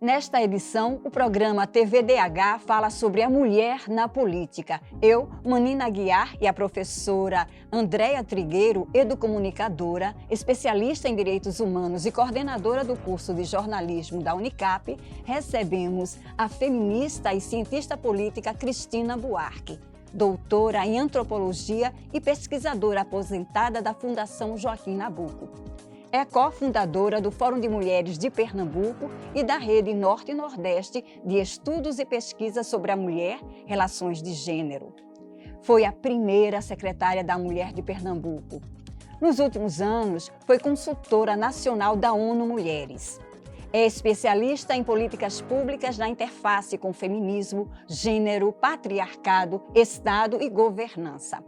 Nesta edição, o programa TVDH fala sobre a mulher na política. Eu, Manina Aguiar, e a professora Andréa Trigueiro, educomunicadora, especialista em direitos humanos e coordenadora do curso de jornalismo da Unicap, recebemos a feminista e cientista política Cristina Buarque, doutora em antropologia e pesquisadora aposentada da Fundação Joaquim Nabuco. É cofundadora do Fórum de Mulheres de Pernambuco e da Rede Norte e Nordeste de Estudos e Pesquisas sobre a Mulher, Relações de Gênero. Foi a primeira secretária da Mulher de Pernambuco. Nos últimos anos, foi consultora nacional da ONU Mulheres. É especialista em políticas públicas na interface com feminismo, gênero, patriarcado, Estado e governança.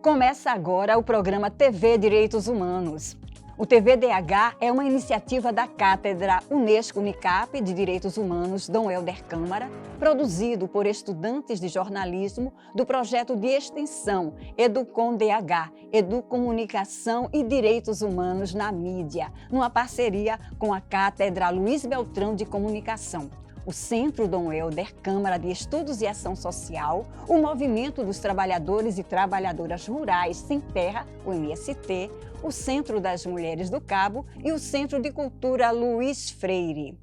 Começa agora o programa TV Direitos Humanos. O TVDH é uma iniciativa da Cátedra Unesco-Unicap de Direitos Humanos Dom Helder Câmara, produzido por estudantes de jornalismo do projeto de extensão EducomDH, Educomunicação e Direitos Humanos na Mídia, numa parceria com a Cátedra Luiz Beltrão de Comunicação, o Centro Dom Helder Câmara de Estudos e Ação Social, o Movimento dos Trabalhadores e Trabalhadoras Rurais Sem Terra, o MST, o Centro das Mulheres do Cabo e o Centro de Cultura Luiz Freire.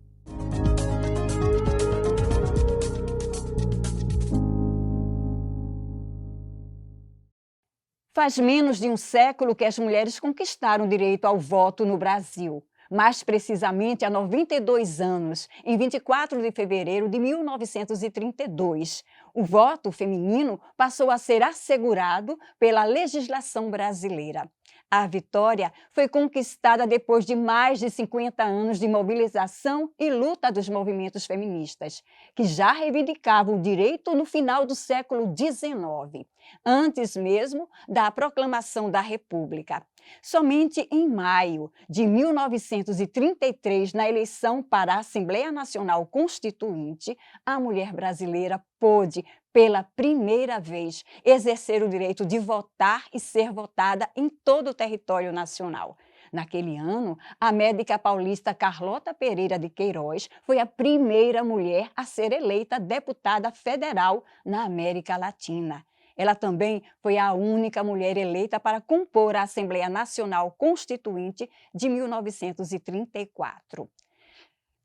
Faz menos de um século que as mulheres conquistaram o direito ao voto no Brasil. Mais precisamente há 92 anos, em 24 de fevereiro de 1932. O voto feminino passou a ser assegurado pela legislação brasileira. A vitória foi conquistada depois de mais de 50 anos de mobilização e luta dos movimentos feministas, que já reivindicavam o direito no final do século XIX, antes mesmo da proclamação da República. Somente em maio de 1933, na eleição para a Assembleia Nacional Constituinte, a mulher brasileira pôde, pela primeira vez, exercer o direito de votar e ser votada em todo o território nacional. Naquele ano, a médica paulista Carlota Pereira de Queiroz foi a primeira mulher a ser eleita deputada federal na América Latina. Ela também foi a única mulher eleita para compor a Assembleia Nacional Constituinte de 1934.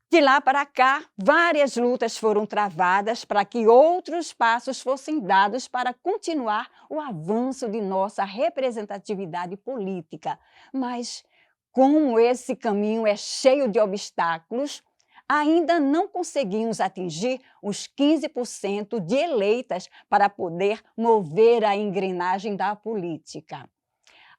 De lá para cá, várias lutas foram travadas para que outros passos fossem dados para continuar o avanço de nossa representatividade política. Mas, como esse caminho é cheio de obstáculos, ainda não conseguimos atingir os 15% de eleitas para poder mover a engrenagem da política.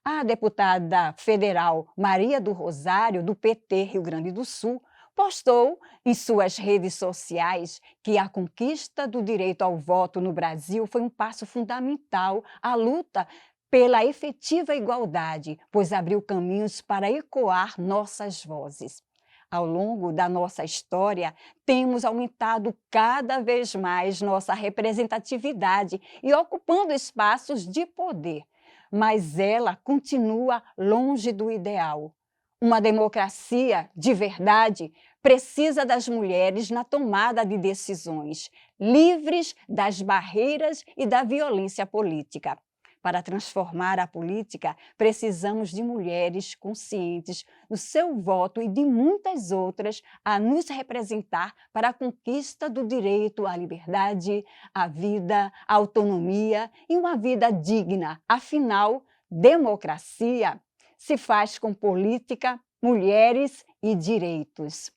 A deputada federal Maria do Rosário, do PT Rio Grande do Sul, postou em suas redes sociais que a conquista do direito ao voto no Brasil foi um passo fundamental à luta pela efetiva igualdade, pois abriu caminhos para ecoar nossas vozes. Ao longo da nossa história, temos aumentado cada vez mais nossa representatividade e ocupando espaços de poder, mas ela continua longe do ideal. Uma democracia de verdade precisa das mulheres na tomada de decisões, livres das barreiras e da violência política. Para transformar a política, precisamos de mulheres conscientes do seu voto e de muitas outras a nos representar para a conquista do direito à liberdade, à vida, à autonomia e uma vida digna. Afinal, democracia se faz com política, mulheres e direitos.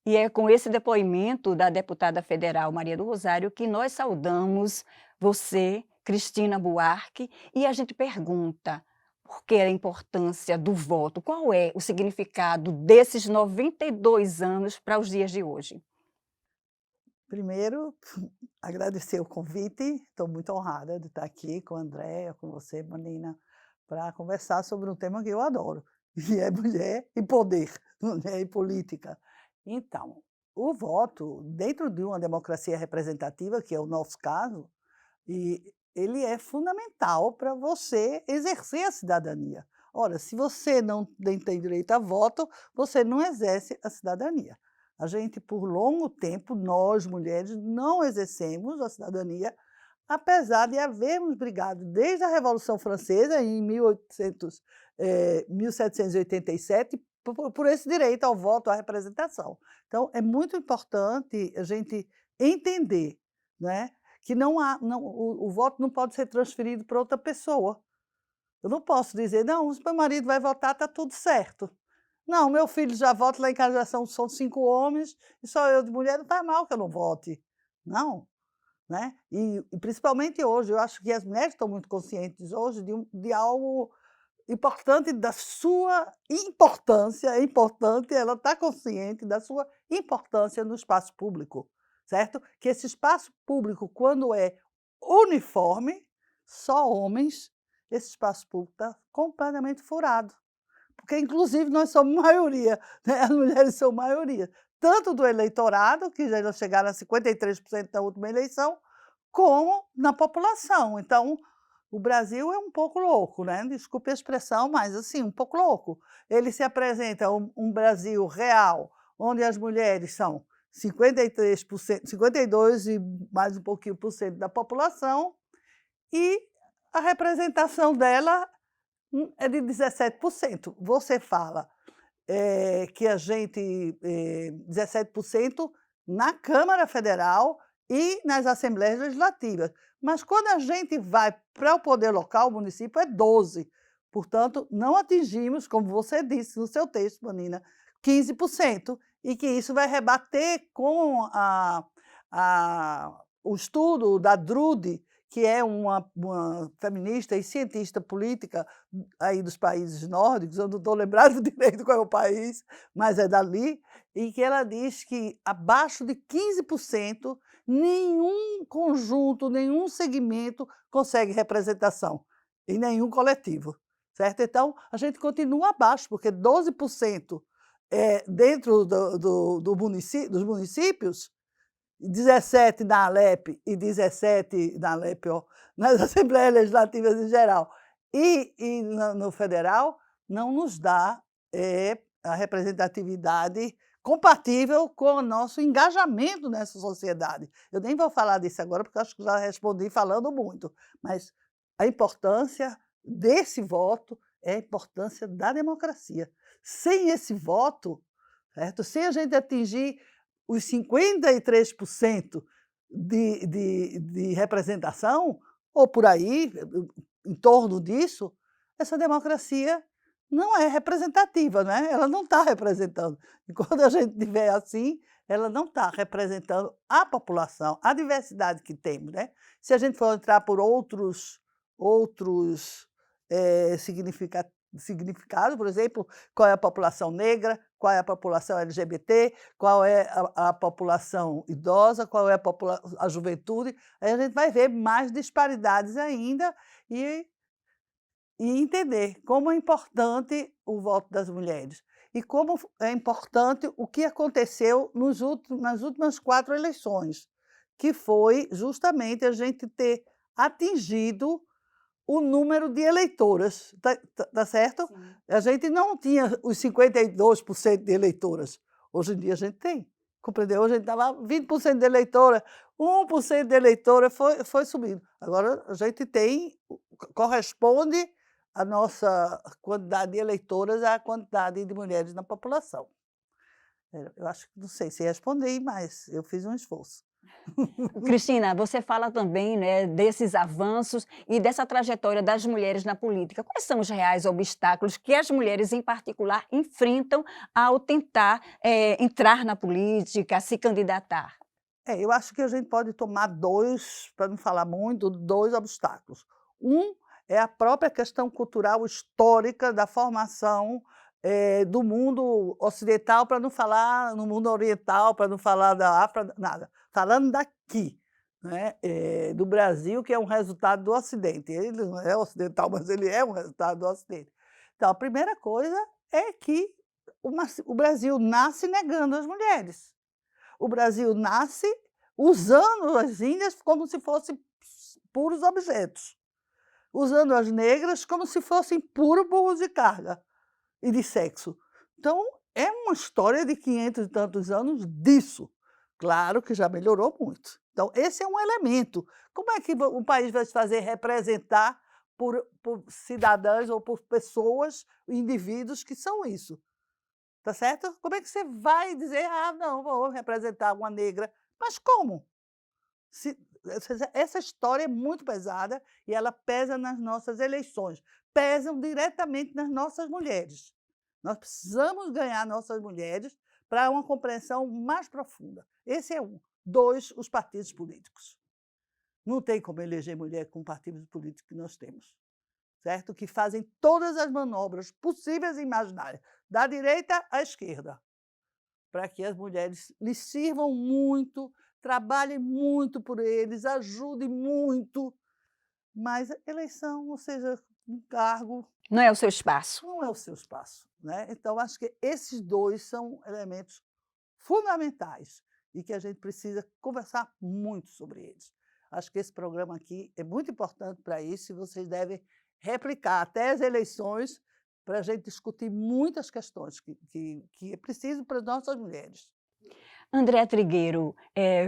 E é com esse depoimento da deputada federal Maria do Rosário que nós saudamos você, Cristina Buarque, e a gente pergunta por que a importância do voto, qual é o significado desses 92 anos para os dias de hoje? Primeiro, agradecer o convite, estou muito honrada de estar aqui com a Andréa, com você, Manina, para conversar sobre um tema que eu adoro, e é mulher e poder, mulher e política. Então, o voto, dentro de uma democracia representativa, que é o nosso caso, ele é fundamental para você exercer a cidadania. Ora, se você não tem direito a voto, você não exerce a cidadania. A gente, por longo tempo, nós, mulheres, não exercemos a cidadania, apesar de havermos brigado desde a Revolução Francesa, em 1787, por esse direito ao voto, à representação. Então, é muito importante a gente entender, né, que o voto não pode ser transferido para outra pessoa. Eu não posso dizer: "Não, se meu marido vai votar, está tudo certo". Não, meu filho já vota, lá em casa já são 5 homens e só eu de mulher, não faz mal que eu não vote. Não, né. E principalmente hoje, eu acho que as mulheres estão muito conscientes hoje de algo importante, da sua importância, é importante ela estar consciente da sua importância no espaço público, certo? Que esse espaço público, quando é uniforme, só homens, esse espaço público está completamente furado. Porque, inclusive, nós somos maioria, né? As mulheres são maioria, tanto do eleitorado, que já chegaram a 53% na última eleição, como na população. Então, o Brasil é um pouco louco, né? Desculpe a expressão, mas assim, um pouco louco. Ele se apresenta um Brasil real, onde as mulheres são 53%, 52% e mais um pouquinho por cento da população, e a representação dela é de 17%. Você fala que a gente 17% na Câmara Federal e nas Assembleias Legislativas. Mas quando a gente vai para o poder local, o município é 12%. Portanto, não atingimos, como você disse no seu texto, Manina, 15%, e que isso vai rebater com o estudo da Drude, que é uma feminista e cientista política aí dos países nórdicos, eu não estou lembrado direito qual é o país, mas é dali, e que ela diz que abaixo de 15%, nenhum conjunto, nenhum segmento consegue representação, em nenhum coletivo, certo? Então, a gente continua abaixo, porque 12% dentro dos municípios, 17 na Alep e 17 na Alep, ó, nas Assembleias Legislativas em geral, e no federal, não nos dá a representatividade compatível com o nosso engajamento nessa sociedade. Eu nem vou falar disso agora, porque acho que já respondi falando muito, mas a importância desse voto é a importância da democracia. Sem esse voto, certo? Sem a gente atingir os 53% de representação, ou por aí, em torno disso, essa democracia não é representativa, né? Ela não está representando. E quando a gente tiver assim, ela não está representando a população, a diversidade que temos, né? Se a gente for entrar por outros significados, por exemplo, qual é a população negra, qual é a população LGBT, qual é a população idosa, qual é a juventude, aí a gente vai ver mais disparidades ainda e entender como é importante o voto das mulheres e como é importante o que aconteceu nas últimas 4 eleições, que foi justamente a gente ter atingido o número de eleitoras, tá certo? Sim. A gente não tinha os 52% de eleitoras, hoje em dia a gente tem, compreendeu? Hoje a gente estava 20% de eleitora, 1% de eleitora foi subindo. Agora a gente tem, corresponde a nossa quantidade de eleitoras à quantidade de mulheres na população. Eu acho que não sei se respondi, mas eu fiz um esforço. Cristina, você fala também, né, desses avanços e dessa trajetória das mulheres na política. Quais são os reais obstáculos que as mulheres, em particular, enfrentam ao tentar entrar na política, se candidatar? Eu acho que a gente pode tomar 2, para não falar muito, 2 obstáculos. Um é a própria questão cultural histórica da formação do mundo ocidental, para não falar no mundo oriental, para não falar da África, nada. Falando daqui, né, do Brasil, que é um resultado do Ocidente. Ele não é ocidental, mas ele é um resultado do Ocidente. Então, a primeira coisa é que o Brasil nasce negando as mulheres. O Brasil nasce usando as índias como se fossem puros objetos, usando as negras como se fossem puros burros de carga e de sexo. Então, é uma história de 500 e tantos anos disso. Claro que já melhorou muito. Então, esse é um elemento. Como é que o país vai se fazer representar por cidadãs ou por pessoas, indivíduos que são isso? Tá certo? Como é que você vai dizer: "Ah, não, vou representar uma negra", mas como? Se essa história é muito pesada e ela pesa nas nossas eleições, pesam diretamente nas nossas mulheres. Nós precisamos ganhar nossas mulheres para uma compreensão mais profunda. Esse é um. 2, os partidos políticos. Não tem como eleger mulher com partidos políticos que nós temos, certo? Que fazem todas as manobras possíveis e imaginárias, da direita à esquerda, para que as mulheres lhes sirvam muito, trabalhem muito por eles, ajudem muito, mas a eleição, ou seja, um cargo, Não é o seu espaço. não é o seu espaço, né. Então acho que esses 2 são elementos fundamentais e que a gente precisa conversar muito sobre eles. Acho que esse programa aqui é muito importante para isso e vocês devem replicar até as eleições para a gente discutir muitas questões que é preciso para as nossas mulheres. André Trigueiro,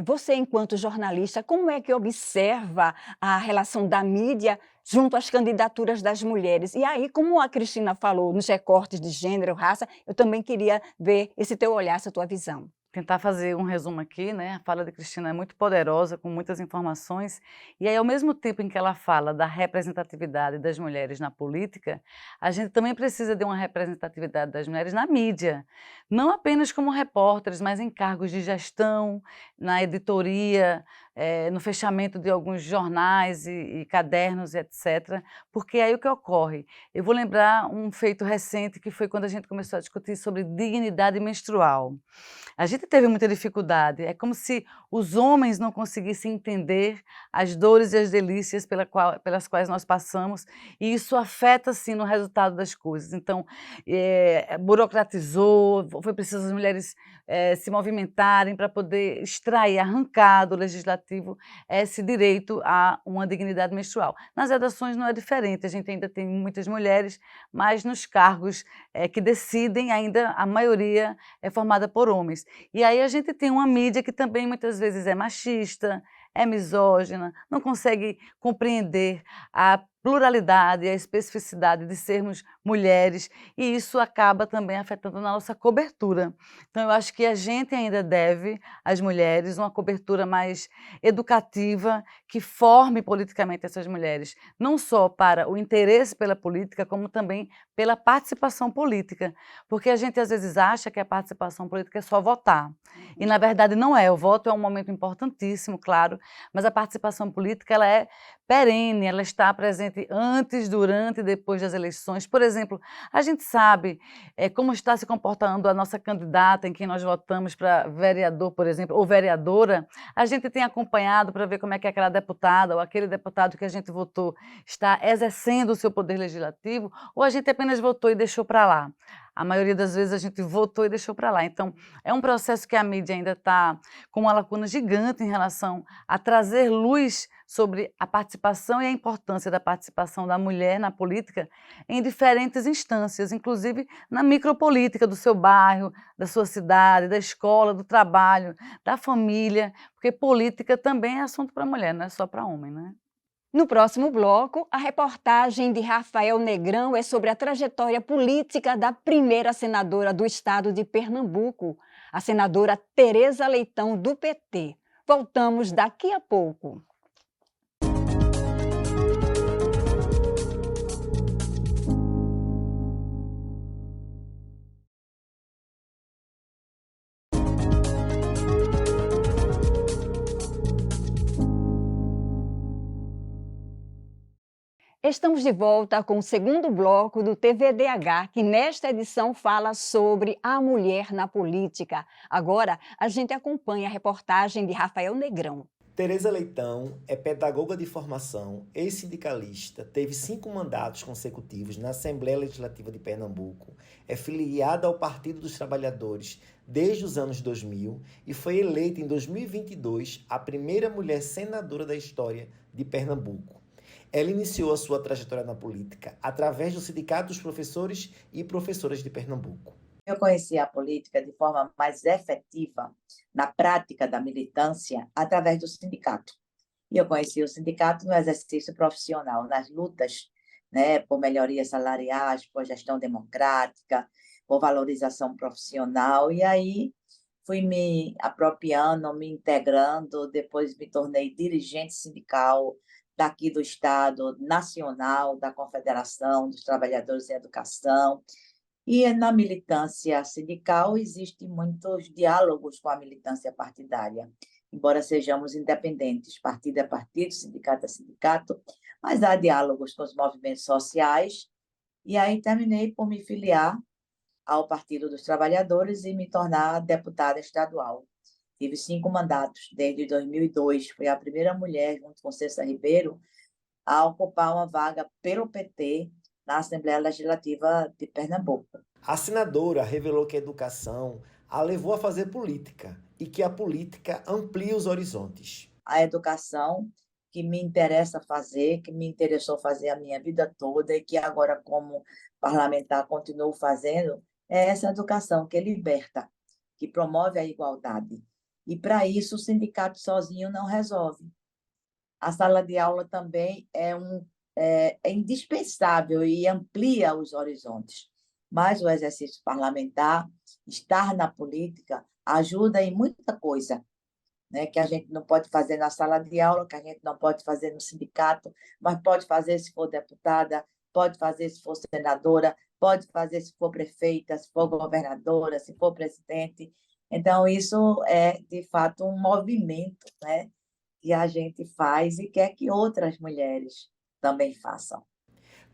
você enquanto jornalista, como é que observa a relação da mídia junto às candidaturas das mulheres? E aí, como a Cristina falou nos recortes de gênero, raça, eu também queria ver esse teu olhar, essa tua visão. Tentar fazer um resumo aqui, né, a fala de Cristina é muito poderosa, com muitas informações, e aí ao mesmo tempo em que ela fala da representatividade das mulheres na política, a gente também precisa de uma representatividade das mulheres na mídia, não apenas como repórteres, mas em cargos de gestão, na editoria, no fechamento de alguns jornais e cadernos, etc. Porque aí o que ocorre? Eu vou lembrar um feito recente, que foi quando a gente começou a discutir sobre dignidade menstrual. A gente teve muita dificuldade, é como se os homens não conseguissem entender as dores e as delícias pelas quais nós passamos, e isso afeta sim no resultado das coisas. Então, burocratizou, foi preciso as mulheres se movimentarem para poder extrair, arrancar do legislativo esse direito a uma dignidade menstrual. Nas redações não é diferente, a gente ainda tem muitas mulheres, mas nos cargos que decidem ainda a maioria é formada por homens. E aí a gente tem uma mídia que também muitas vezes é machista, é misógina, não consegue compreender a pluralidade, a especificidade de sermos mulheres, e isso acaba também afetando na nossa cobertura. Então eu acho que a gente ainda deve, às mulheres, uma cobertura mais educativa, que forme politicamente essas mulheres, não só para o interesse pela política, como também pela participação política, porque a gente às vezes acha que a participação política é só votar, e na verdade não é. O voto é um momento importantíssimo, claro, mas a participação política ela é perene, ela está presente antes, durante e depois das eleições. Por exemplo, a gente sabe como está se comportando a nossa candidata em quem nós votamos para vereador, por exemplo, ou vereadora. A gente tem acompanhado para ver como é que aquela deputada ou aquele deputado que a gente votou está exercendo o seu poder legislativo, ou a gente apenas votou e deixou para lá. A maioria das vezes a gente votou e deixou para lá. Então, é um processo que a mídia ainda está com uma lacuna gigante em relação a trazer luz sobre a participação e a importância da participação da mulher na política em diferentes instâncias, inclusive na micropolítica do seu bairro, da sua cidade, da escola, do trabalho, da família, porque política também é assunto para mulher, não é só para homem, né? No próximo bloco, a reportagem de Rafael Negrão é sobre a trajetória política da primeira senadora do estado de Pernambuco, a senadora Tereza Leitão, do PT. Voltamos daqui a pouco. Estamos de volta com o segundo bloco do TVDH, que nesta edição fala sobre a mulher na política. Agora, a gente acompanha a reportagem de Rafael Negrão. Tereza Leitão é pedagoga de formação, ex-sindicalista, teve 5 mandatos consecutivos na Assembleia Legislativa de Pernambuco, é filiada ao Partido dos Trabalhadores desde os anos 2000 e foi eleita em 2022 a primeira mulher senadora da história de Pernambuco. Ela iniciou a sua trajetória na política através do Sindicato dos Professores e Professoras de Pernambuco. Eu conheci a política de forma mais efetiva na prática da militância através do sindicato. E eu conheci o sindicato no exercício profissional, nas lutas, né, por melhorias salariais, por gestão democrática, por valorização profissional. E aí fui me apropriando, me integrando, depois me tornei dirigente sindical daqui do Estado Nacional, da Confederação dos Trabalhadores em Educação. E na militância sindical existem muitos diálogos com a militância partidária. Embora sejamos independentes, partido é partido, sindicato é sindicato, mas há diálogos com os movimentos sociais. E aí terminei por me filiar ao Partido dos Trabalhadores e me tornar deputada estadual. Tive 5 mandatos desde 2002. Fui a primeira mulher, junto com Cessa Ribeiro, a ocupar uma vaga pelo PT na Assembleia Legislativa de Pernambuco. A senadora revelou que a educação a levou a fazer política e que a política amplia os horizontes. A educação que me interessa fazer, que me interessou fazer a minha vida toda e que agora, como parlamentar, continuo fazendo, é essa educação que liberta, que promove a igualdade. E, para isso, o sindicato sozinho não resolve. A sala de aula também é indispensável e amplia os horizontes. Mas o exercício parlamentar, estar na política, ajuda em muita coisa, né, que a gente não pode fazer na sala de aula, que a gente não pode fazer no sindicato, mas pode fazer se for deputada, pode fazer se for senadora, pode fazer se for prefeita, se for governadora, se for presidente. Então, isso é, de fato, um movimento, né, que a gente faz e quer que outras mulheres também façam.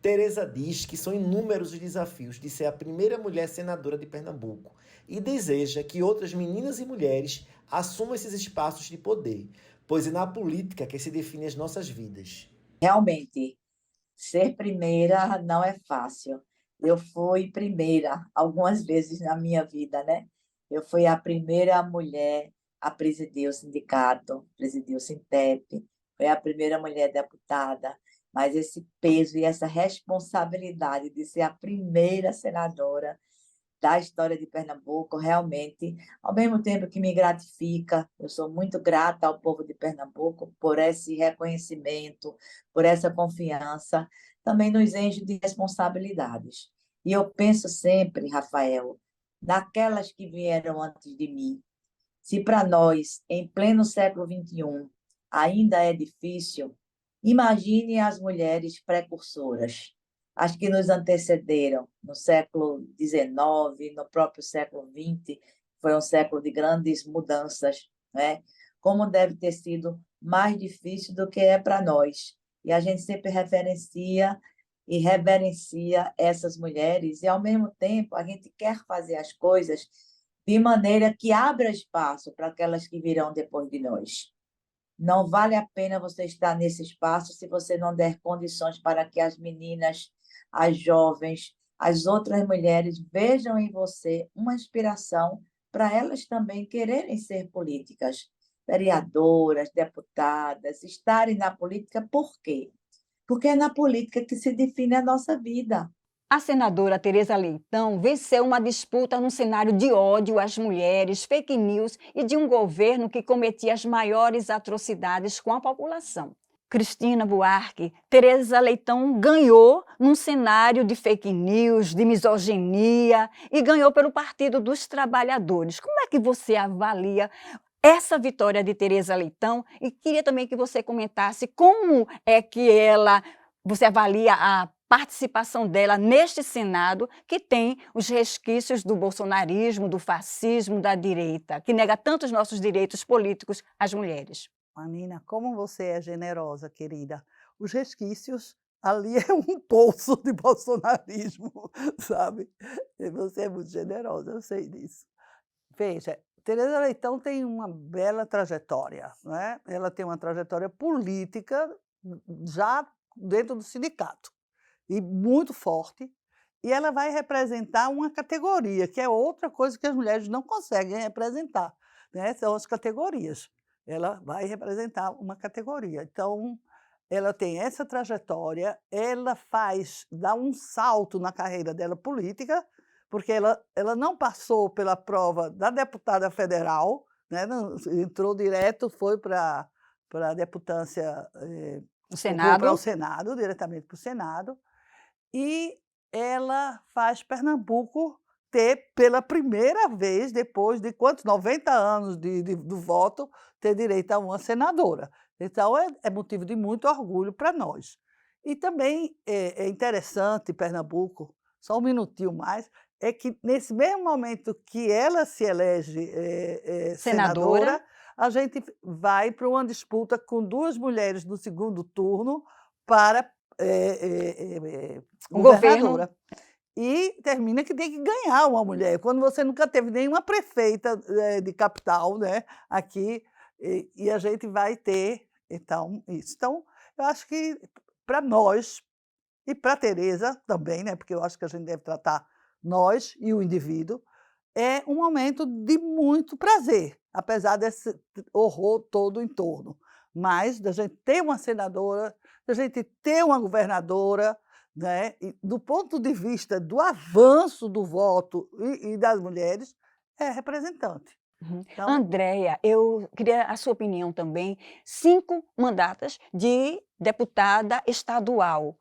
Tereza diz que são inúmeros os desafios de ser a primeira mulher senadora de Pernambuco e deseja que outras meninas e mulheres assumam esses espaços de poder, pois é na política que se define as nossas vidas. Realmente, ser primeira não é fácil. Eu fui primeira algumas vezes na minha vida, né? Eu fui a primeira mulher a presidir o sindicato, presidir o Sintep, foi a primeira mulher deputada, mas esse peso e essa responsabilidade de ser a primeira senadora da história de Pernambuco, realmente, ao mesmo tempo que me gratifica, eu sou muito grata ao povo de Pernambuco por esse reconhecimento, por essa confiança, também nos enche de responsabilidades. E eu penso sempre, Rafael, naquelas que vieram antes de mim. Se para nós, em pleno século XXI, ainda é difícil, imagine as mulheres precursoras, as que nos antecederam no século XIX, no próprio século XX, foi um século de grandes mudanças, né? Como deve ter sido mais difícil do que é para nós. E a gente sempre referencia e reverencia essas mulheres, e, ao mesmo tempo, a gente quer fazer as coisas de maneira que abra espaço para aquelas que virão depois de nós. Não vale a pena você estar nesse espaço se você não der condições para que as meninas, as jovens, as outras mulheres vejam em você uma inspiração para elas também quererem ser políticas, vereadoras, deputadas, estarem na política. Por quê? Porque é na política que se define a nossa vida. A senadora Tereza Leitão venceu uma disputa num cenário de ódio às mulheres, fake news e de um governo que cometia as maiores atrocidades com a população. Cristina Buarque, Tereza Leitão ganhou num cenário de fake news, de misoginia e ganhou pelo Partido dos Trabalhadores. Como é que você avalia essa vitória de Tereza Leitão? E queria também que você comentasse como é que você avalia a participação dela neste Senado, que tem os resquícios do bolsonarismo, do fascismo, da direita, que nega tantos nossos direitos políticos às mulheres. Manina, como você é generosa, querida. Os resquícios ali é um poço de bolsonarismo, sabe? E você é muito generosa, eu sei disso. Veja, Tereza Leitão tem uma bela trajetória, né? Ela tem uma trajetória política já dentro do sindicato, e muito forte, e ela vai representar uma categoria, que é outra coisa que as mulheres não conseguem representar, né? São as categorias. Ela vai representar uma categoria. Então, ela tem essa trajetória, ela dá um salto na carreira dela política, porque ela não passou pela prova da deputada federal, né, entrou direto, foi para a deputância, O vou para o Senado. Senado, diretamente para o Senado, e ela faz Pernambuco ter, pela primeira vez, depois de quantos? 90 anos do voto, ter direito a uma senadora. Então, é motivo de muito orgulho para nós. E também é interessante, Pernambuco, só um minutinho mais, é que nesse mesmo momento que ela se elege Senadora. senadora, a gente vai para uma disputa com duas mulheres no segundo turno para O governo. governadora. E termina que tem que ganhar uma mulher, quando você nunca teve nenhuma prefeita de capital, né, aqui, e a gente vai ter, então, isso. Então, eu acho que para nós, e para a Tereza também, né, porque eu acho que a gente deve tratar nós e o indivíduo, é um momento de muito prazer, apesar desse horror todo em torno. Mas da gente ter uma senadora, da gente ter uma governadora, né, e do ponto de vista do avanço do voto e das mulheres, é representante. Uhum. Então, Andréia, eu queria a sua opinião também. 5 mandatos de deputada estadual.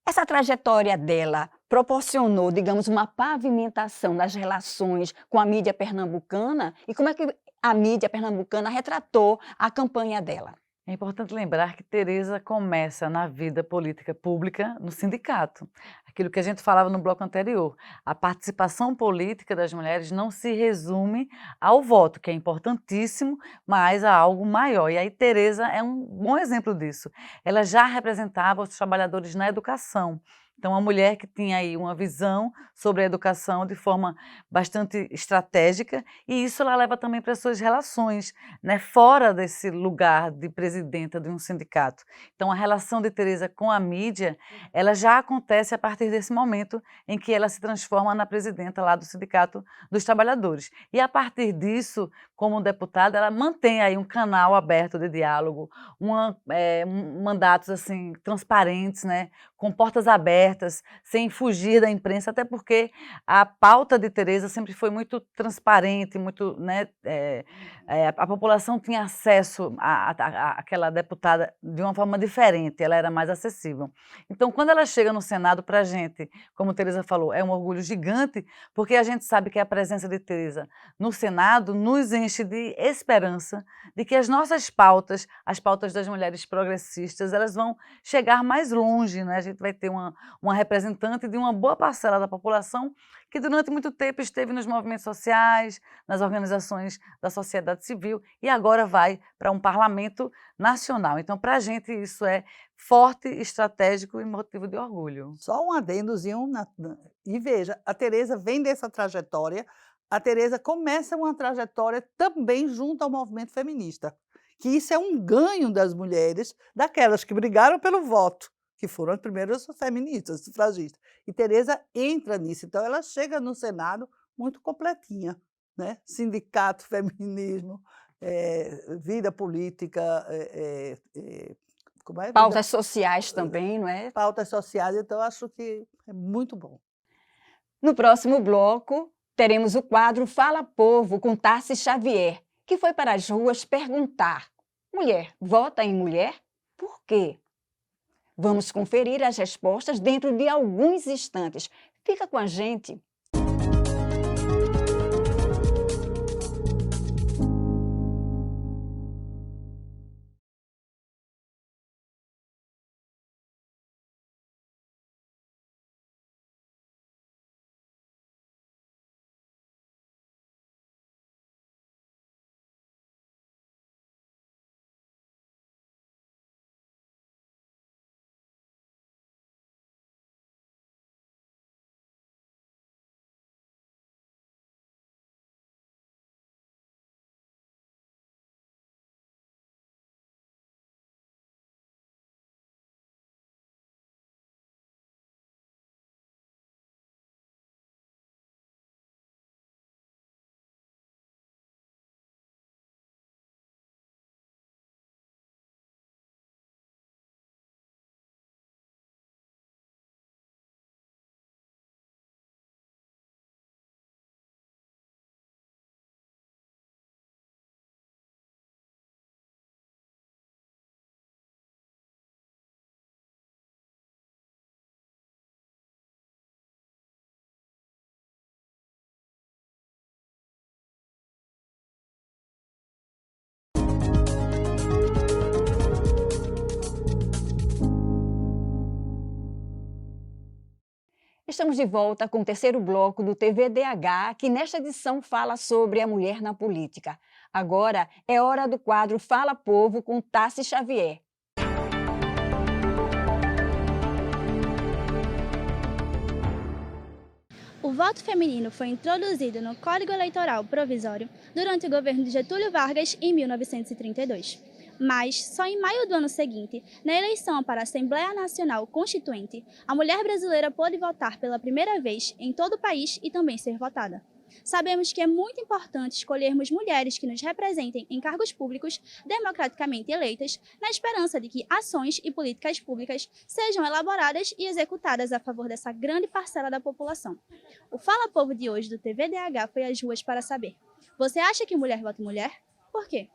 Essa trajetória dela proporcionou, digamos, uma pavimentação das relações com a mídia pernambucana? E como é que a mídia pernambucana retratou a campanha dela? É importante lembrar que Tereza começa na vida política pública no sindicato. Aquilo que a gente falava no bloco anterior. A participação política das mulheres não se resume ao voto, que é importantíssimo, mas a algo maior. E aí Tereza é um bom exemplo disso. Ela já representava os trabalhadores na educação. Então, uma mulher que tinha aí uma visão sobre a educação de forma bastante estratégica, e isso ela leva também para as suas relações, né, fora desse lugar de presidenta de um sindicato. Então, a relação de Tereza com a mídia, ela já acontece a partir desse momento em que ela se transforma na presidenta lá do Sindicato dos Trabalhadores. E a partir disso, como deputada, ela mantém aí um canal aberto de diálogo, mandatos assim transparentes, né, com portas abertas, sem fugir da imprensa, até porque a pauta de Tereza sempre foi muito transparente, muito, né, a população tinha acesso àquela deputada de uma forma diferente, ela era mais acessível. Então, quando ela chega no Senado, para a gente, como Tereza falou, é um orgulho gigante, porque a gente sabe que a presença de Tereza no Senado nos enche de esperança de que as nossas pautas, as pautas das mulheres progressistas, elas vão chegar mais longe, né? A gente vai ter uma representante de uma boa parcela da população que durante muito tempo esteve nos movimentos sociais, nas organizações da sociedade civil e agora vai para um parlamento nacional. Então, para a gente isso é forte, estratégico e motivo de orgulho. só um adendozinho, e veja, a Tereza vem dessa trajetória, a Tereza começa uma trajetória também junto ao movimento feminista, que isso é um ganho das mulheres, daquelas que brigaram pelo voto, que foram as primeiras feministas, sufragistas. E Tereza entra nisso, então ela chega no Senado muito completinha, né? Sindicato, feminismo, vida política, como é? Vida Pautas sociais também, não é? pautas sociais, então acho que é muito bom. No próximo bloco, teremos o quadro Fala Povo com Tarci Xavier, que foi para as ruas perguntar: mulher vota em mulher? Por quê? Vamos conferir as respostas dentro de alguns instantes. Fica com a gente. estamos de volta com o terceiro bloco do TVDH, que nesta edição fala sobre a mulher na política. Agora é hora do quadro Fala Povo com Tassi Xavier. O voto feminino foi introduzido no Código Eleitoral Provisório durante o governo de Getúlio Vargas em 1932. Mas, só em maio do ano seguinte, na eleição para a Assembleia Nacional Constituinte, a mulher brasileira pôde votar pela primeira vez em todo o país e também ser votada. Sabemos que é muito importante escolhermos mulheres que nos representem em cargos públicos democraticamente eleitas, na esperança de que ações e políticas públicas sejam elaboradas e executadas a favor dessa grande parcela da população. O Fala Povo de hoje do TVDH foi às ruas para saber: você acha que mulher vota mulher? Por quê?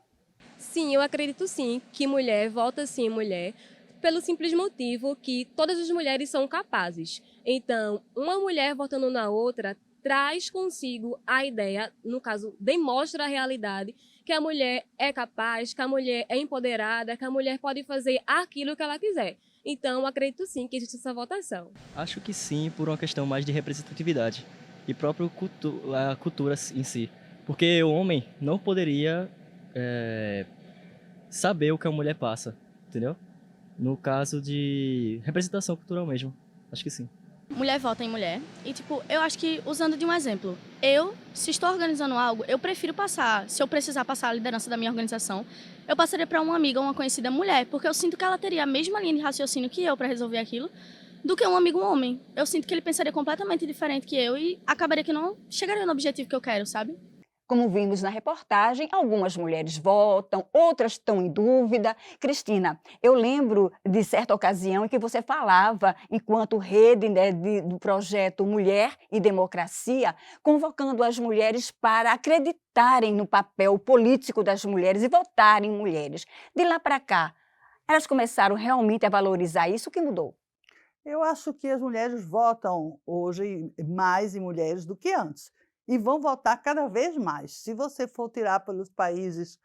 Sim, eu acredito sim que mulher vota sim mulher, pelo simples motivo que todas as mulheres são capazes. Então, uma mulher votando na outra traz consigo a ideia, no caso, demonstra a realidade, que a mulher é capaz, que a mulher é empoderada, que a mulher pode fazer aquilo que ela quiser. Então, acredito sim que existe essa votação. Acho que sim, por uma questão mais de representatividade e própria a cultura em si. Porque o homem não poderia saber o que a mulher passa, entendeu? No caso de representação cultural mesmo, acho que sim. Mulher vota em mulher e, eu acho que, usando de um exemplo, se estou organizando algo, eu prefiro passar, se eu precisar passar a liderança da minha organização, eu passaria para uma amiga ou uma conhecida mulher, porque eu sinto que ela teria a mesma linha de raciocínio que eu para resolver aquilo, do que um amigo homem. Eu sinto que ele pensaria completamente diferente que eu e acabaria que não chegaria no objetivo que eu quero, sabe? Como vimos na reportagem, algumas mulheres votam, outras estão em dúvida. Cristina, eu lembro de certa ocasião em que você falava, enquanto rede, né, do projeto Mulher e Democracia, convocando as mulheres para acreditarem no papel político das mulheres e votarem em mulheres. De lá para cá, elas começaram realmente a valorizar isso. O que mudou? Eu acho que as mulheres votam hoje mais em mulheres do que antes. E vão votar cada vez mais. Se você for tirar pelos países,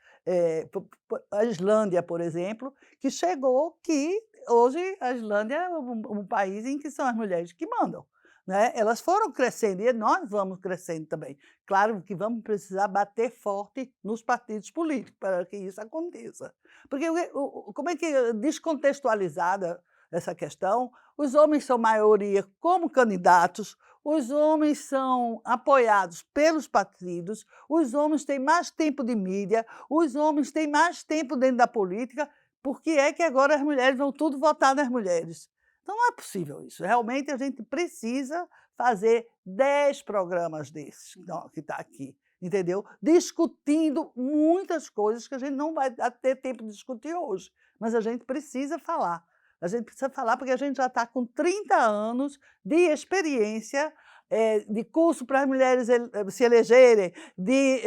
a Islândia, por exemplo, que chegou que hoje a Islândia é um país em que são as mulheres que mandam, né? Elas foram crescendo e nós vamos crescendo também. Claro que vamos precisar bater forte nos partidos políticos para que isso aconteça. Porque como é que é descontextualizada essa questão? Os homens são maioria como candidatos, os homens são apoiados pelos partidos, os homens têm mais tempo de mídia, os homens têm mais tempo dentro da política. Por que é que agora as mulheres vão tudo votar nas mulheres? Então não é possível isso. Realmente a gente precisa fazer 10 programas desses que está aqui, entendeu? Discutindo muitas coisas que a gente não vai ter tempo de discutir hoje, mas a gente precisa falar. A gente precisa falar porque a gente já está com 30 anos de experiência, de curso para as mulheres se elegerem, de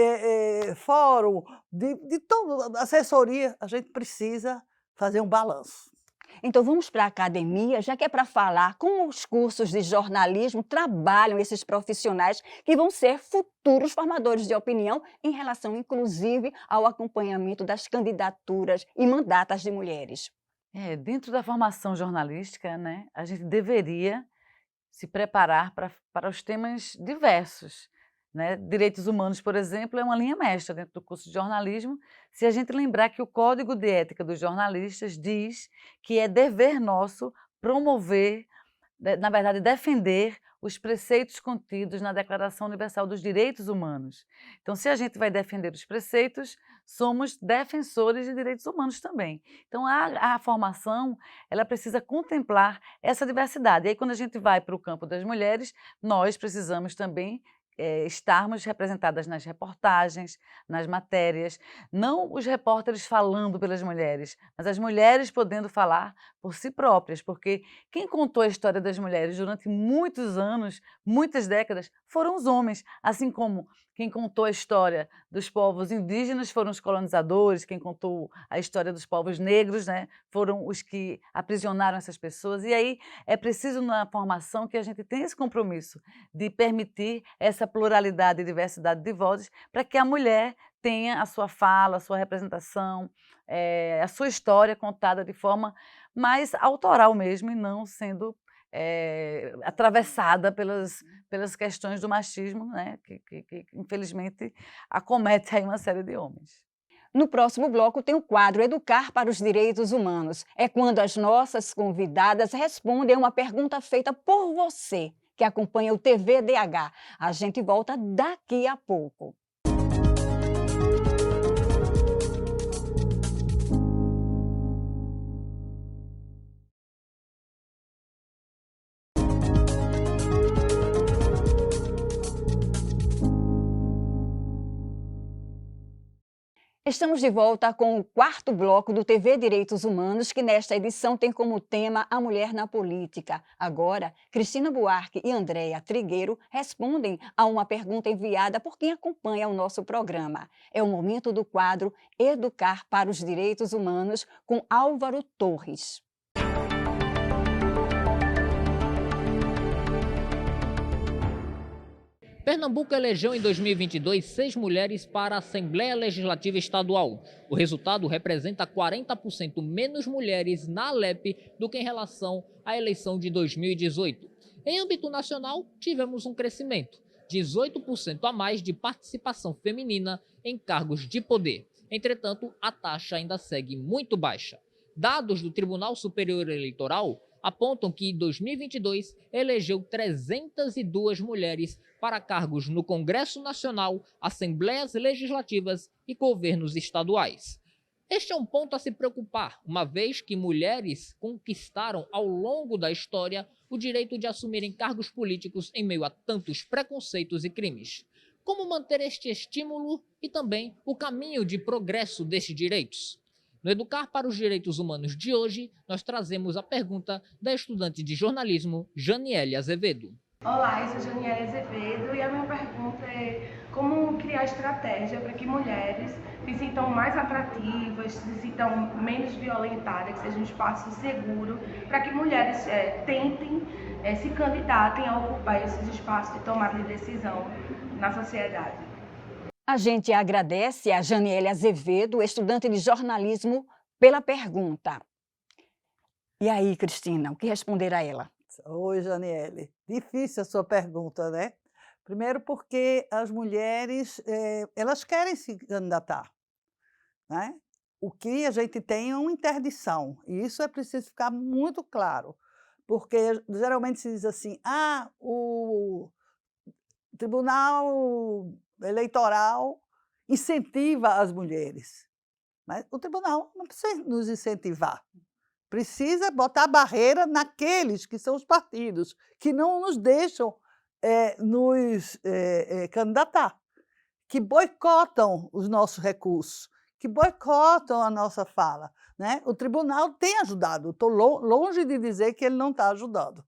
fórum, de toda assessoria. A gente precisa fazer um balanço. Então vamos para a academia, já que é para falar como os cursos de jornalismo trabalham esses profissionais que vão ser futuros formadores de opinião em relação, inclusive, ao acompanhamento das candidaturas e mandatas de mulheres. Dentro da formação jornalística, né, a gente deveria se preparar para os temas diversos, né? Direitos humanos, por exemplo, é uma linha mestra dentro do curso de jornalismo, se a gente lembrar que o Código de Ética dos Jornalistas diz que é dever nosso promover, na verdade, defender os preceitos contidos na Declaração Universal dos Direitos Humanos. Então, se a gente vai defender os preceitos, somos defensores de direitos humanos também. Então, a formação, ela precisa contemplar essa diversidade. E aí, quando a gente vai para o campo das mulheres, nós precisamos também estarmos representadas nas reportagens, nas matérias, não os repórteres falando pelas mulheres, mas as mulheres podendo falar por si próprias, porque quem contou a história das mulheres durante muitos anos, muitas décadas, foram os homens, assim como quem contou a história dos povos indígenas foram os colonizadores, quem contou a história dos povos negros, né, foram os que aprisionaram essas pessoas. E aí é preciso, na formação, que a gente tenha esse compromisso de permitir essa pluralidade e diversidade de vozes para que a mulher tenha a sua fala, a sua representação, a sua história contada de forma mais autoral mesmo e não sendo atravessada pelas questões do machismo, né, que infelizmente acomete aí uma série de homens. No próximo bloco tem o quadro Educar para os Direitos Humanos. É quando as nossas convidadas respondem a uma pergunta feita por você, que acompanha o TVDH. A gente volta daqui a pouco. Estamos de volta com o quarto bloco do TV Direitos Humanos, que nesta edição tem como tema a mulher na política. Agora, Cristina Buarque e Andréa Trigueiro respondem a uma pergunta enviada por quem acompanha o nosso programa. É o momento do quadro Educar para os Direitos Humanos com Álvaro Torres. Pernambuco elegeu em 2022 6 mulheres para a Assembleia Legislativa Estadual. O resultado representa 40% menos mulheres na Alep do que em relação à eleição de 2018. Em âmbito nacional, tivemos um crescimento, 18% a mais de participação feminina em cargos de poder. Entretanto, a taxa ainda segue muito baixa. Dados do Tribunal Superior Eleitoral apontam que em 2022 elegeu 302 mulheres para cargos no Congresso Nacional, Assembleias Legislativas e governos estaduais. Este é um ponto a se preocupar, uma vez que mulheres conquistaram ao longo da história o direito de assumirem cargos políticos em meio a tantos preconceitos e crimes. Como manter este estímulo e também o caminho de progresso destes direitos? No Educar para os Direitos Humanos de hoje, nós trazemos a pergunta da estudante de jornalismo, Janiele Azevedo. Olá, eu sou Janiele Azevedo e a minha pergunta é como criar estratégia para que mulheres se sintam mais atrativas, se sintam menos violentadas, que seja um espaço seguro, para que mulheres tentem, se candidatem a ocupar esses espaços de tomada de decisão na sociedade. A gente agradece a Janiele Azevedo, estudante de jornalismo, pela pergunta. E aí, Cristina, o que responder a ela? Oi, Janiele. Difícil a sua pergunta, né? Primeiro porque as mulheres, elas querem se candidatar, né? O que a gente tem é uma interdição, e isso é preciso ficar muito claro, porque geralmente se diz assim, o Tribunal Eleitoral incentiva as mulheres, mas o tribunal não precisa nos incentivar. Precisa botar barreira naqueles que são os partidos, que não nos deixam nos candidatar, que boicotam os nossos recursos, que boicotam a nossa fala, né? O tribunal tem ajudado, estou longe de dizer que ele não está ajudando,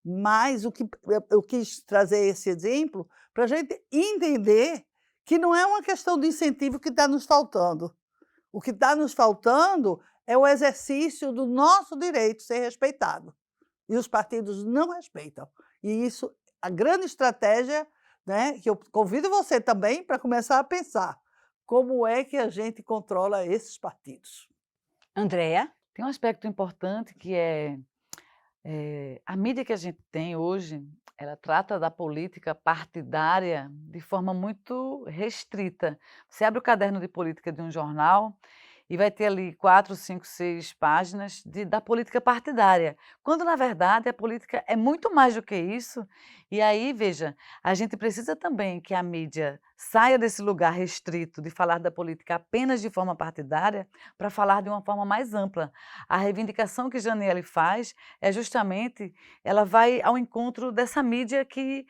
mas eu quis trazer esse exemplo para a gente entender que não é uma questão de incentivo que está nos faltando. O que está nos faltando é o exercício do nosso direito ser respeitado. E os partidos não respeitam. E isso, a grande estratégia, né, que eu convido você também para começar a pensar como é que a gente controla esses partidos. Andréa? Tem um aspecto importante que é a mídia que a gente tem hoje, ela trata da política partidária de forma muito restrita. Você abre o caderno de política de um jornal e vai ter ali 4, 5, 6 páginas da política partidária, quando, na verdade, a política é muito mais do que isso. E aí, veja, a gente precisa também que a mídia saia desse lugar restrito de falar da política apenas de forma partidária para falar de uma forma mais ampla. A reivindicação que Janiele faz é justamente, ela vai ao encontro dessa mídia que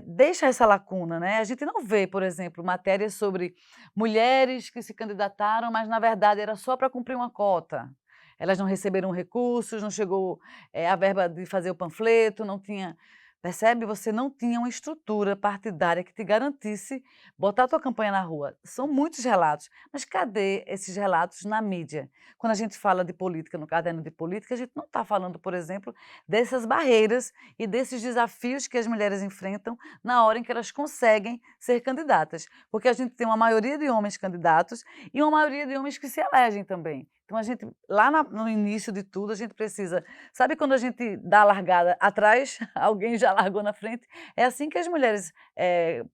deixa essa lacuna, né? A gente não vê, por exemplo, matérias sobre mulheres que se candidataram, mas na verdade era só para cumprir uma cota. Elas não receberam recursos, não chegou a verba de fazer o panfleto, não tinha... Percebe? Você não tinha uma estrutura partidária que te garantisse botar a tua campanha na rua. São muitos relatos, mas cadê esses relatos na mídia? Quando a gente fala de política, no caderno de política, a gente não está falando, por exemplo, dessas barreiras e desses desafios que as mulheres enfrentam na hora em que elas conseguem ser candidatas. Porque a gente tem uma maioria de homens candidatos e uma maioria de homens que se elegem também. Então, a gente, lá no início de tudo, a gente precisa... Sabe quando a gente dá a largada atrás, alguém já largou na frente? É assim que as mulheres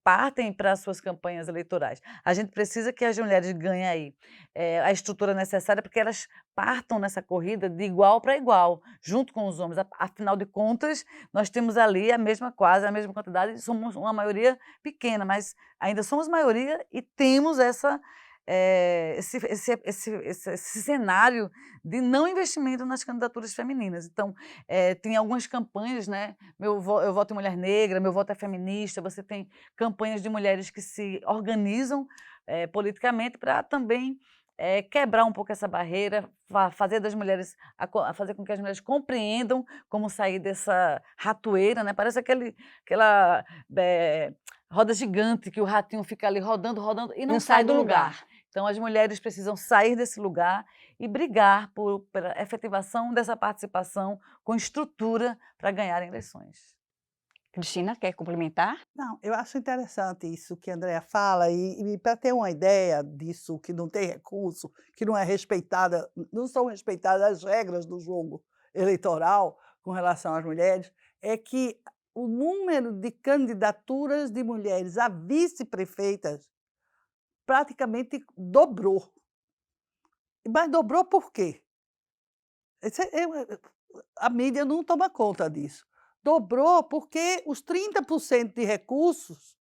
partem para as suas campanhas eleitorais. A gente precisa que as mulheres ganhem aí a estrutura necessária para que elas partam nessa corrida de igual para igual, junto com os homens. Afinal de contas, nós temos ali quase a mesma quantidade, somos uma maioria pequena, mas ainda somos maioria e temos esse cenário de não investimento nas candidaturas femininas. Então, tem algumas campanhas, né? Eu voto em mulher negra, meu voto é feminista, você tem campanhas de mulheres que se organizam politicamente para também quebrar um pouco essa barreira, fazer com que as mulheres compreendam como sair dessa ratoeira, né? Parece aquela roda gigante que o ratinho fica ali rodando, rodando e não sai do lugar. Então, as mulheres precisam sair desse lugar e brigar pela efetivação dessa participação com estrutura para ganhar eleições. Cristina, quer complementar? Não, eu acho interessante isso que a Andrea fala, e para ter uma ideia disso, que não tem recurso, que não é respeitada, não são respeitadas as regras do jogo eleitoral com relação às mulheres, é que o número de candidaturas de mulheres a vice-prefeitas praticamente dobrou. Mas dobrou por quê? A mídia não toma conta disso. Dobrou porque os 30% de recursos,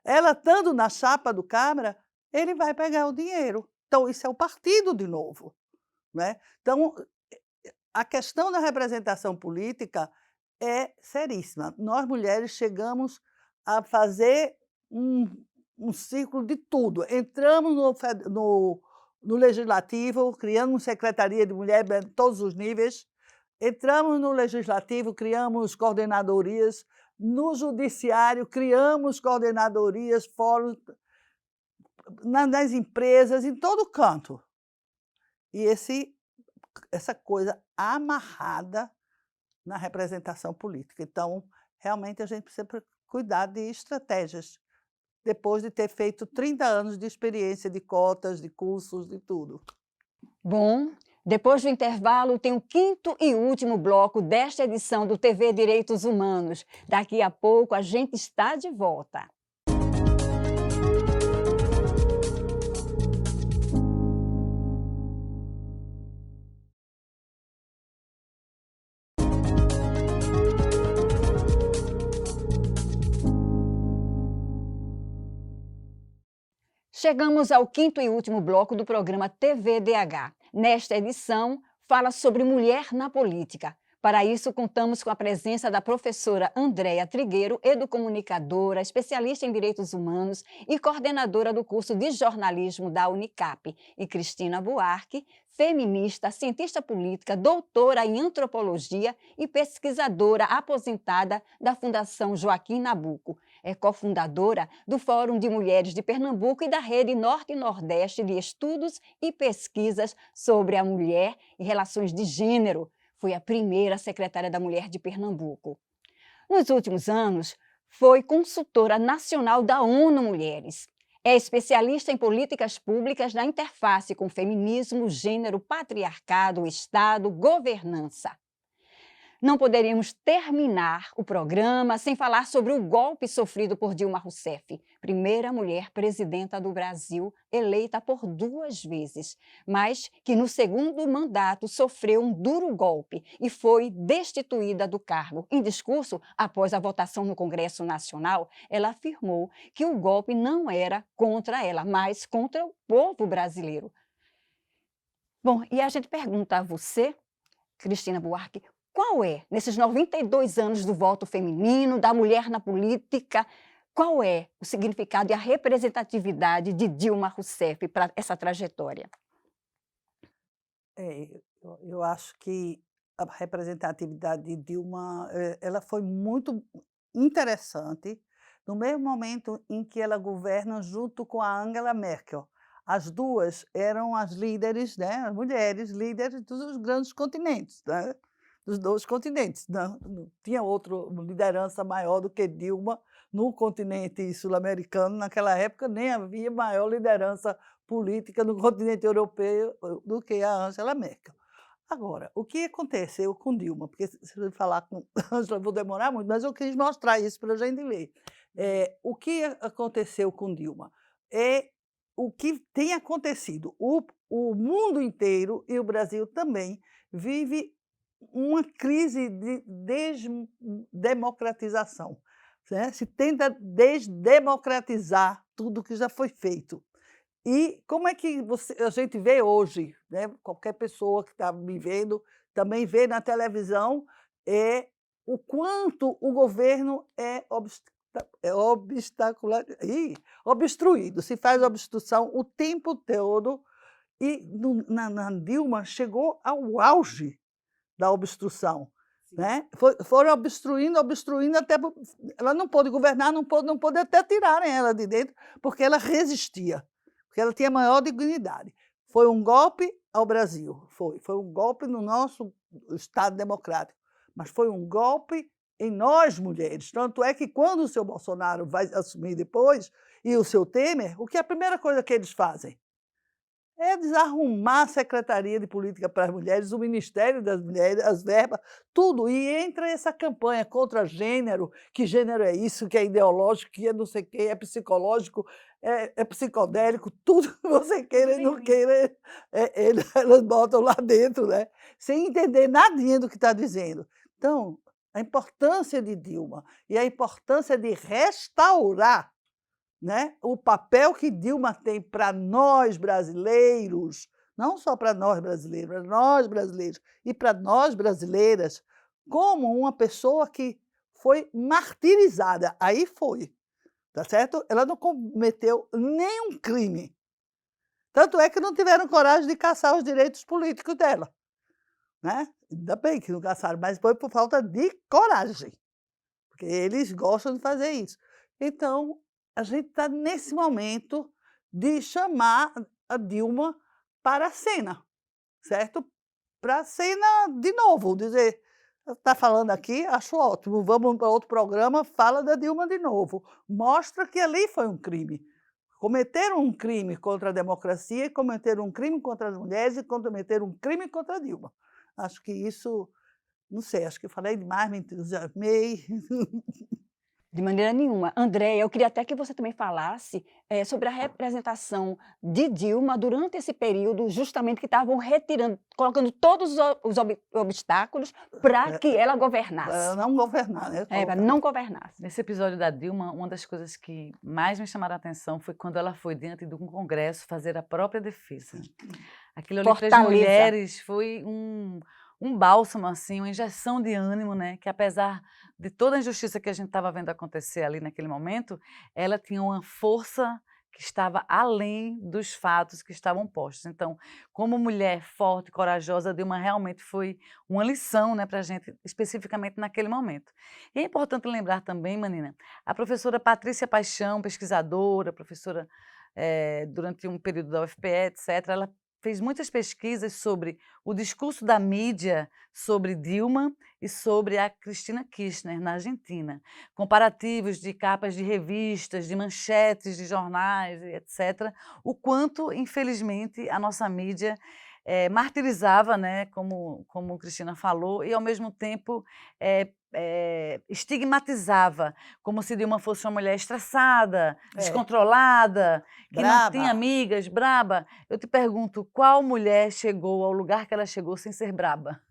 ela estando na chapa do Câmara, ele vai pegar o dinheiro. Então, isso é o partido de novo, né? Então, a questão da representação política é seríssima. Nós, mulheres, chegamos a fazer um círculo de tudo. Entramos no Legislativo, criamos secretaria de mulher em todos os níveis. Entramos no Legislativo, criamos coordenadorias. No Judiciário, criamos coordenadorias, fóruns, nas empresas, em todo canto. E essa coisa amarrada na representação política. Então, realmente, a gente precisa cuidar de estratégias, depois de ter feito 30 anos de experiência de cotas, de cursos, de tudo. Bom, depois do intervalo, tem o quinto e último bloco desta edição do TV Direitos Humanos. Daqui a pouco a gente está de volta. Chegamos ao quinto e último bloco do programa TVDH. Nesta edição, fala sobre mulher na política. Para isso, contamos com a presença da professora Andrea Trigueiro, educomunicadora, especialista em direitos humanos e coordenadora do curso de jornalismo da Unicap, e Cristina Buarque, feminista, cientista política, doutora em antropologia e pesquisadora aposentada da Fundação Joaquim Nabuco. É cofundadora do Fórum de Mulheres de Pernambuco e da Rede Norte e Nordeste de Estudos e Pesquisas sobre a Mulher e Relações de Gênero. Foi a primeira secretária da Mulher de Pernambuco. Nos últimos anos, foi consultora nacional da ONU Mulheres. É especialista em políticas públicas na interface com feminismo, gênero, patriarcado, Estado, governança. Não poderíamos terminar o programa sem falar sobre o golpe sofrido por Dilma Rousseff, primeira mulher presidenta do Brasil, eleita por 2 vezes, mas que no segundo mandato sofreu um duro golpe e foi destituída do cargo. Em discurso, após a votação no Congresso Nacional, ela afirmou que o golpe não era contra ela, mas contra o povo brasileiro. Bom, e a gente pergunta a você, Cristina Buarque, qual é, nesses 92 anos do voto feminino, da mulher na política, qual é o significado e a representatividade de Dilma Rousseff para essa trajetória? Eu acho que a representatividade de Dilma ela foi muito interessante no mesmo momento em que ela governa junto com a Angela Merkel. As duas eram as líderes, né, as mulheres líderes dos grandes continentes, né? Dos 2 continentes. Não tinha outra liderança maior do que Dilma no continente sul-americano. Naquela época nem havia maior liderança política no continente europeu do que a Angela Merkel. Agora, o que aconteceu com Dilma? Porque se eu falar com Angela, eu vou demorar muito, mas eu quis mostrar isso para a gente ver. O que aconteceu com Dilma? É o que tem acontecido. O mundo inteiro, e o Brasil também, vive uma crise de desdemocratização. Né? Se tenta desdemocratizar tudo que já foi feito. E como é que a gente vê hoje, né? Qualquer pessoa que está me vendo também vê na televisão o quanto o governo é obstruído, se faz obstrução o tempo todo, e na Dilma chegou ao auge da obstrução. Né? Foram obstruindo, até ela não pôde governar, não pôde até tirarem ela de dentro, porque ela resistia, porque ela tinha maior dignidade. Foi um golpe ao Brasil, foi um golpe no nosso Estado democrático, mas foi um golpe em nós, mulheres. Tanto é que quando o seu Bolsonaro vai assumir depois, e o seu Temer, o que é a primeira coisa que eles fazem? É desarrumar a Secretaria de Política para as Mulheres, o Ministério das Mulheres, as verbas, tudo. E entra essa campanha contra gênero, que gênero é isso, que é ideológico, que é não sei o quê, é psicológico, é psicodélico, tudo que você queira e não queira, elas botam lá dentro, né? Sem entender nadinha do que está dizendo. Então, a importância de Dilma e a importância de restaurar, né, o papel que Dilma tem para nós brasileiros, não só para nós brasileiros e para nós brasileiras, como uma pessoa que foi martirizada. Aí foi, tá certo? Ela não cometeu nenhum crime. Tanto é que não tiveram coragem de caçar os direitos políticos dela. Né? Ainda bem que não caçaram, mas foi por falta de coragem, porque eles gostam de fazer isso. Então, a gente está nesse momento de chamar a Dilma para a cena, certo? Para a cena de novo, dizer, está falando aqui, acho ótimo, vamos para outro programa, fala da Dilma de novo. Mostra que ali foi um crime. Cometeram um crime contra a democracia, cometeram um crime contra as mulheres e cometeram um crime contra a Dilma. Acho que isso, não sei, acho que eu falei demais, me entusiasmei. De maneira nenhuma. Andréia, eu queria até que você também falasse sobre a representação de Dilma durante esse período, justamente que estavam retirando, colocando todos os obstáculos para que ela governasse. Para não governar, né? Para não governasse. Nesse episódio da Dilma, uma das coisas que mais me chamaram a atenção foi quando ela foi diante de um congresso fazer a própria defesa. Aquilo ali para as mulheres foi um bálsamo, assim, uma injeção de ânimo, né? Que apesar de toda a injustiça que a gente estava vendo acontecer ali naquele momento, ela tinha uma força que estava além dos fatos que estavam postos. Então, como mulher forte, corajosa, Dilma realmente foi uma lição, né, para a gente, especificamente naquele momento. E é importante lembrar também, Manina, a professora Patrícia Paixão, pesquisadora, professora durante um período da UFPE, etc., ela fez muitas pesquisas sobre o discurso da mídia sobre Dilma e sobre a Cristina Kirchner, na Argentina. Comparativos de capas de revistas, de manchetes de jornais, etc. O quanto, infelizmente, a nossa mídia martirizava, né, como Cristina falou, e, ao mesmo tempo, estigmatizava, como se Dilma fosse uma mulher estressada, descontrolada, que não tinha amigas, braba. Eu te pergunto, qual mulher chegou ao lugar que ela chegou sem ser braba?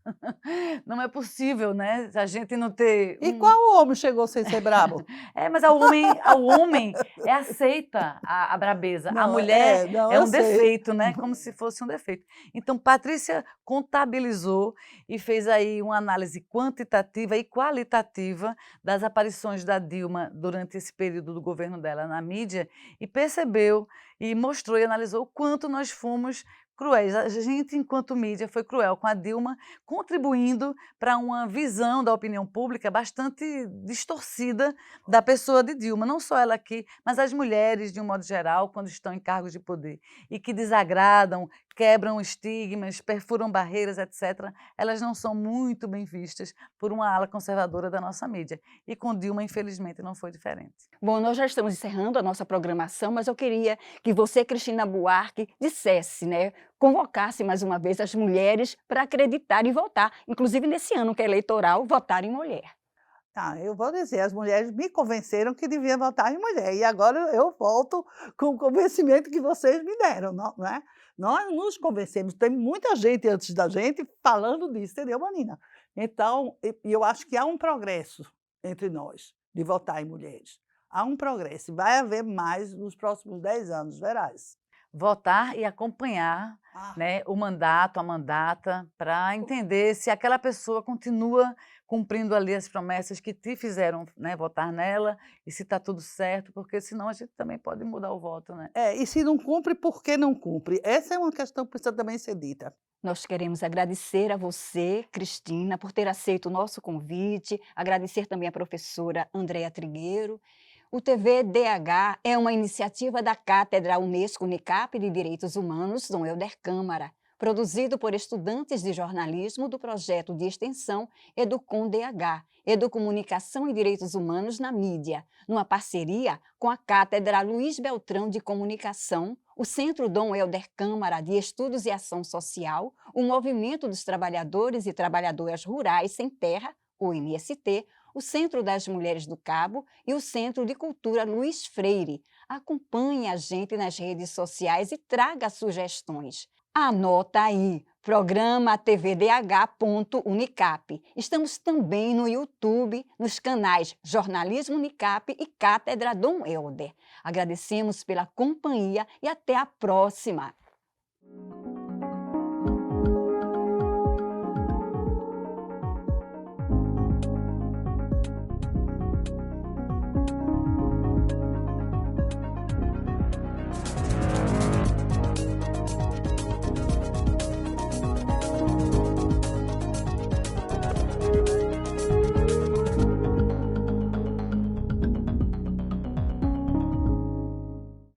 Não é possível, né? A gente não ter... E qual homem chegou sem ser brabo? Mas ao homem é aceita a brabeza. Não, a mulher é um defeito, né? Como se fosse um defeito. Então, Patrícia contabilizou e fez aí uma análise quantitativa e qualitativa das aparições da Dilma durante esse período do governo dela na mídia e percebeu e mostrou e analisou o quanto nós fomos cruéis. A gente, enquanto mídia, foi cruel com a Dilma, contribuindo para uma visão da opinião pública bastante distorcida da pessoa de Dilma. Não só ela aqui, mas as mulheres, de um modo geral, quando estão em cargos de poder e que desagradam, quebram estigmas, perfuram barreiras, etc., elas não são muito bem vistas por uma ala conservadora da nossa mídia. E com Dilma, infelizmente, não foi diferente. Bom, nós já estamos encerrando a nossa programação, mas eu queria que você, Cristina Buarque, dissesse, né, convocasse mais uma vez as mulheres para acreditar e votar, inclusive nesse ano que é eleitoral, votar em mulher. Eu vou dizer, as mulheres me convenceram que devia votar em mulher, e agora eu volto com o convencimento que vocês me deram, não é? Nós nos convencemos, tem muita gente antes da gente falando disso, entendeu, Manina? Então, eu acho que há um progresso entre nós de votar em mulheres. Há um progresso, e vai haver mais nos próximos 10 anos, verás. Votar e acompanhar, né, o mandato, a mandata, para entender se aquela pessoa continua cumprindo ali as promessas que te fizeram, né, votar nela, e se está tudo certo, porque senão a gente também pode mudar o voto, né? E se não cumpre, por que não cumpre? Essa é uma questão que precisa também ser dita. Nós queremos agradecer a você, Cristina, por ter aceito o nosso convite, agradecer também à professora Andréa Trigueiro. O TVDH é uma iniciativa da Cátedra Unesco Unicap de Direitos Humanos, Dom Helder Câmara, produzido por estudantes de jornalismo do projeto de extensão EducomDH, Educomunicação e Direitos Humanos na Mídia, numa parceria com a Cátedra Luiz Beltrão de Comunicação, o Centro Dom Helder Câmara de Estudos e Ação Social, o Movimento dos Trabalhadores e Trabalhadoras Rurais Sem Terra, o MST, o Centro das Mulheres do Cabo e o Centro de Cultura Luiz Freire. Acompanhe a gente nas redes sociais e traga sugestões. Anota aí, programa tvdh.unicap. Estamos também no YouTube, nos canais Jornalismo Unicap e Cátedra Dom Helder. Agradecemos pela companhia e até a próxima.